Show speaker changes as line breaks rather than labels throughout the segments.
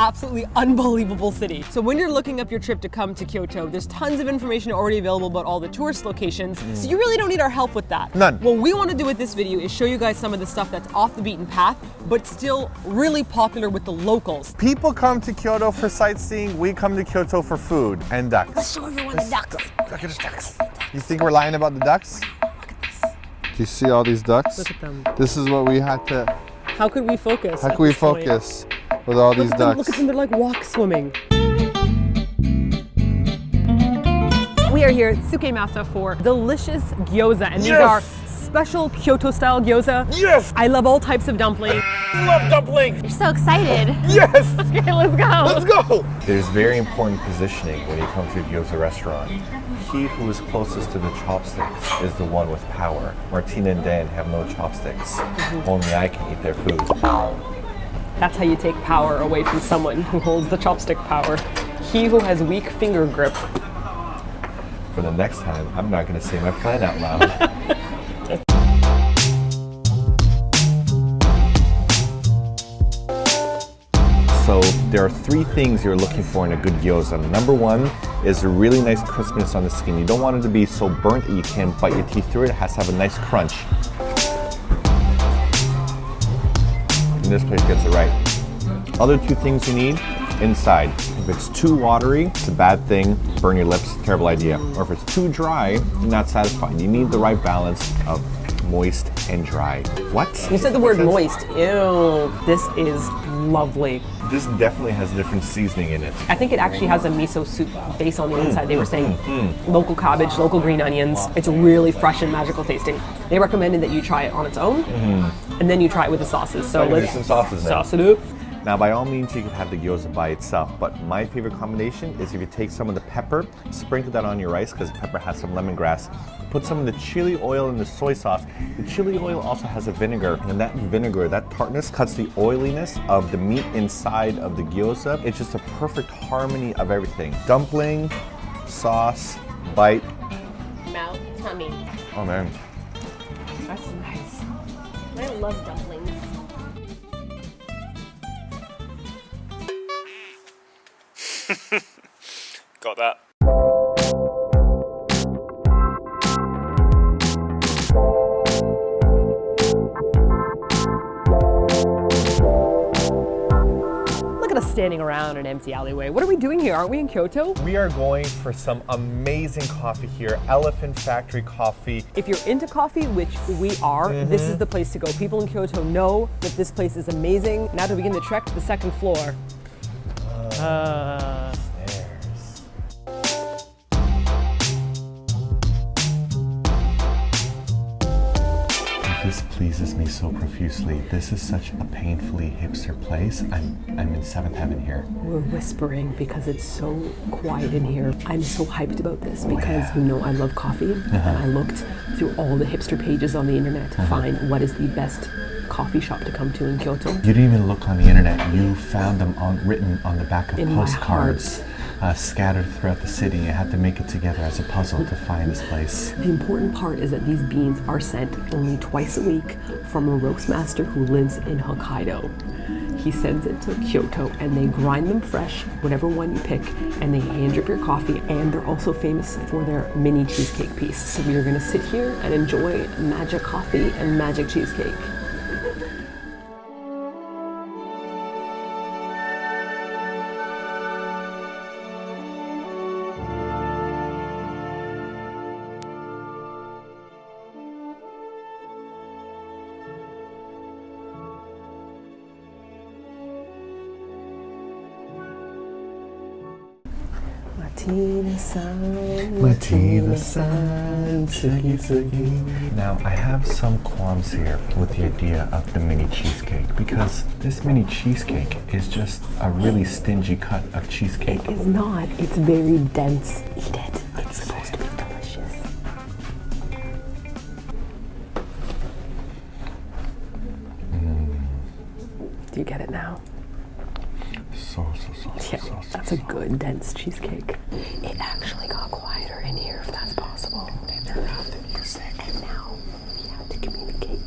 absolutely unbelievable city. So when you're looking up your trip to come to Kyoto, there's tons of information already available about all the tourist locations, so you really don't need our help with that.
None.
What we want to do with this video is show you guys some of the stuff that's off the beaten path, but still really popular with the locals.
People come to Kyoto for sightseeing, we come to Kyoto for food and ducks.
Let's show everyone the ducks.
Look at the ducks. You think we're lying about the ducks?
Look at this.
Do you see all these ducks?
Look at them.
This is what we had to...
How could we focus?
How can we focus with all these ducks?
Look at them, they're like walk swimming. We are here at Sukemasa for delicious gyoza, and these are special Kyoto-style gyoza.
Yes!
I love all types of dumplings.
I love dumplings!
You're so excited.
Yes!
Okay, let's go.
Let's go! There's very important positioning when you come to a gyoza restaurant. He who is closest to the chopsticks is the one with power. Martina and Dan have no chopsticks. Only I can eat their food.
That's how you take power away from someone who holds the chopstick power. He who has weak finger grip.
For the next time, I'm not going to say my plan out loud. So there are three things you're looking for in a good gyoza. Number one is a really nice crispness on the skin. You don't want it to be so burnt that you can't bite your teeth through it. It has to have a nice crunch. And this place gets it right. Other two things you need, inside. If it's too watery, it's a bad thing. Burn your lips, terrible idea. Or if it's too dry, you're not satisfied. You need the right balance of moist and dry. What?
You said the word moist. Ew. This is lovely.
This definitely has different seasoning in it.
I think it actually has a miso soup base on the inside. They were saying local cabbage, local green onions. It's really fresh and magical tasting. They recommended that you try it on its own, and then you try it with the sauces. So let's
some sauces now.
sauce it up.
Now, by all means, you can have the gyoza by itself, but my favorite combination is if you take some of the pepper, sprinkle that on your rice because pepper has some lemongrass, put some of the chili oil in the soy sauce. The chili oil also has a vinegar, and that vinegar, that tartness, cuts the oiliness of the meat inside of the gyoza. It's just a perfect harmony of everything. Dumpling, sauce, bite.
Mouth, tummy.
Oh man.
That's nice.
I love dumplings.
Got that.
Look at us standing around an empty alleyway. What are we doing here? Aren't we in Kyoto?
We are going for some amazing coffee here, Elephant Factory Coffee.
If you're into coffee, which we are, this is the place to go. People in Kyoto know that this place is amazing. Now to begin the trek to the second floor.
This pleases me so profusely. This is such a painfully hipster place. I'm in seventh heaven here.
We're whispering because it's so quiet in here. I'm so hyped about this because you know I love coffee, and I looked through all the hipster pages on the internet to find what is the best coffee shop to come to in Kyoto.
You didn't even look on the internet. You found them written on the back of
In my
postcards scattered throughout the city. You had to make it together as a puzzle to find this place.
The important part is that these beans are sent only twice a week from a roast master who lives in Hokkaido. He sends it to Kyoto and they grind them fresh, whatever one you pick, and they hand drip your coffee, and they're also famous for their mini cheesecake piece. So we are gonna sit here and enjoy magic coffee and magic cheesecake.
Martina-san, tsugi. Now, I have some qualms here with the idea of the mini cheesecake because this mini cheesecake is just a really stingy cut of cheesecake.
It is not. It's very dense. Eat it. It's supposed to be delicious. Do you get it now? Yeah, that's a good dense cheesecake. It actually got quieter in here, if that's possible. And turn off the music. And now we have to communicate.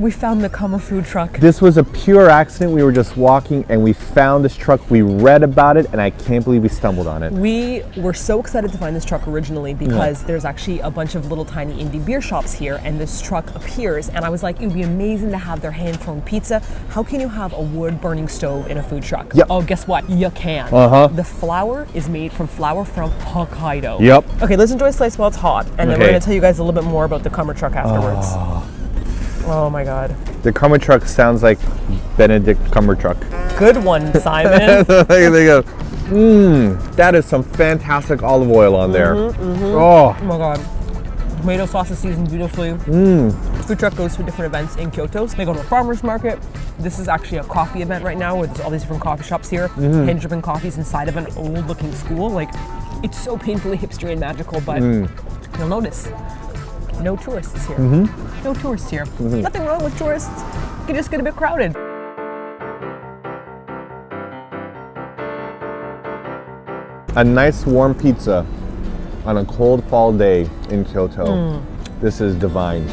We found the Kummer food truck.
This was a pure accident. We were just walking and we found this truck. We read about it and I can't believe we stumbled on it.
We were so excited to find this truck originally because there's actually a bunch of little tiny indie beer shops here, and this truck appears, and I was like, it would be amazing to have their hand-thrown pizza. How can you have a wood-burning stove in a food truck?
Yep.
Oh, guess what? You can. The flour is made from flour from Hokkaido.
Yep.
Okay, let's enjoy a slice while it's hot, and then we're going to tell you guys a little bit more about the Kummer truck afterwards. Oh my God.
The Kummer truck sounds like Benedict Cumbertruck.
Good one, Simon.
There they go. That is some fantastic olive oil on there. Oh
my God. Tomato sauce is seasoned beautifully. The food truck goes to different events in Kyoto. They go to a farmer's market. This is actually a coffee event right now where there's all these different coffee shops here. Hand dripping coffees inside of an old looking school. Like, it's so painfully hipstery and magical, but you'll notice. No tourists here. No tourists here. Nothing wrong with tourists. It can just get a bit crowded.
A nice warm pizza on a cold fall day in Kyoto. This is divine.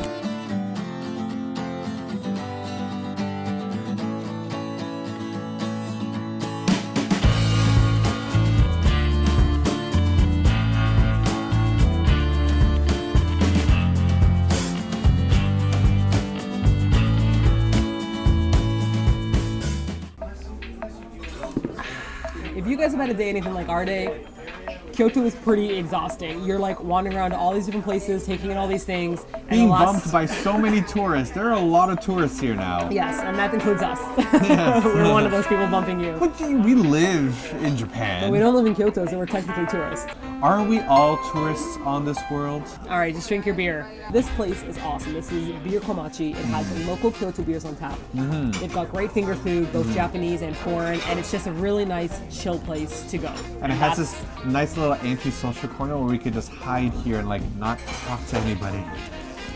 If you guys have had a day anything like our day, Kyoto is pretty exhausting. You're like wandering around to all these different places, taking in all these things.
Being bumped by so many tourists. There are a lot of tourists here now.
Yes, and that includes us.
Yes.
We're one of those people bumping you.
But we live in Japan.
But we don't live in Kyoto, so we're technically tourists.
Aren't we all tourists on this world?
All right, just drink your beer. This place is awesome. This is Eatyourkimchi. It has local Kyoto beers on tap. They've got great finger food, both Japanese and foreign, and it's just a really nice, chill place to go.
And it has this nice little anti-social corner where we could just hide here and like not talk to anybody.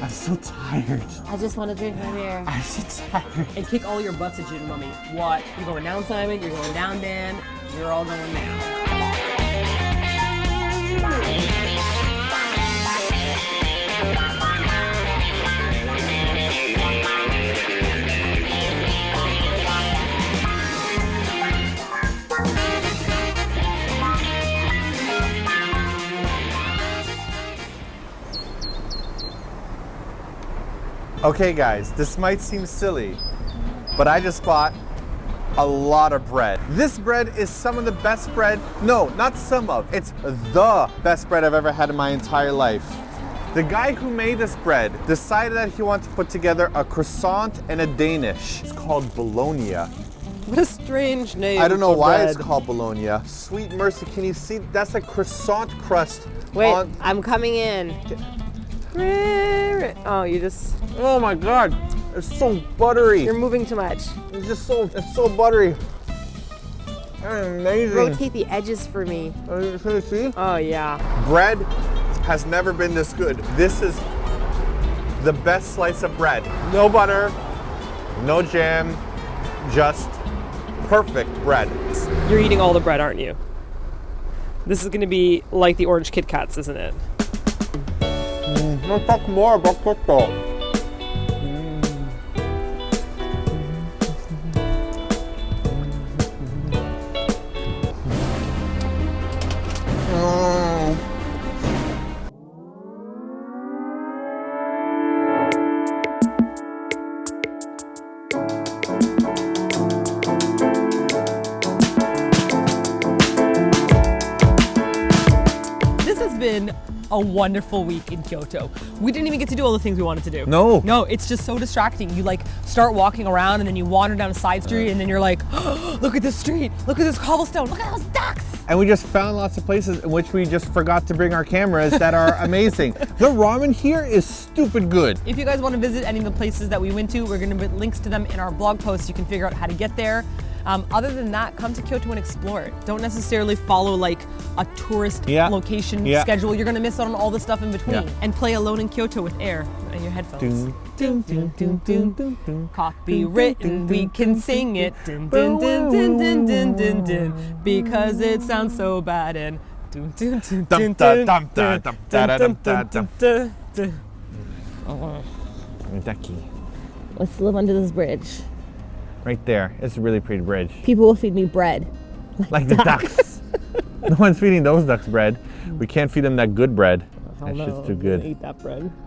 I'm so tired.
I just want to drink my beer.
I'm so tired.
And kick all your butts at Jin Mummy. What? You're going down, Simon. You're going down, Dan. You're all going down.
Okay guys, this might seem silly, but I just bought a lot of bread. This bread is some of the best bread, no, not some of, it's the best bread I've ever had in my entire life. The guy who made this bread decided that he wanted to put together a croissant and a Danish. It's called Bologna.
What a strange name.
I don't know why
bread.
it's called Bologna. Sweet mercy, can you see? That's a croissant crust.
Wait, I'm coming in. Oh, you just...
Oh my God, it's so buttery.
You're moving too much.
It's so buttery. Amazing.
Rotate the edges for me.
Can you see?
Oh, yeah.
Bread has never been this good. This is the best slice of bread. No butter, no jam, just perfect bread.
You're eating all the bread, aren't you? This is going to be like the orange Kit Kats, isn't it?
Let's talk more about Kyoto.
This has been a wonderful week in Kyoto. We didn't even get to do all the things we wanted to do.
No,
it's just so distracting. You like start walking around and then you wander down a side street and then you're like, oh, look at this street, look at this cobblestone, look at those ducks.
And we just found lots of places in which we just forgot to bring our cameras that are amazing. The ramen here is stupid good.
If you guys want to visit any of the places that we went to, we're going to put links to them in our blog post. You can figure out how to get there. Other than that, come to Kyoto and explore it. Don't necessarily follow like a tourist location schedule. You're gonna miss out on all the stuff in between. And play Alone in Kyoto with Air in your headphones. Dun, dun, dun, dun, dun, dun. Copywritten, we can sing it. Dun, dun, dun, dun, dun, dun, dun, dun, because it sounds so bad and dun, dun, dun, dun, dun, dun, dun, dun, dun, dun, dun.
Ducky.
Let's live under this bridge.
Right there. It's a really pretty bridge.
People will feed me bread.
Like the ducks. No one's feeding those ducks bread. We can't feed them that good bread. That's just too good.
Eat that bread.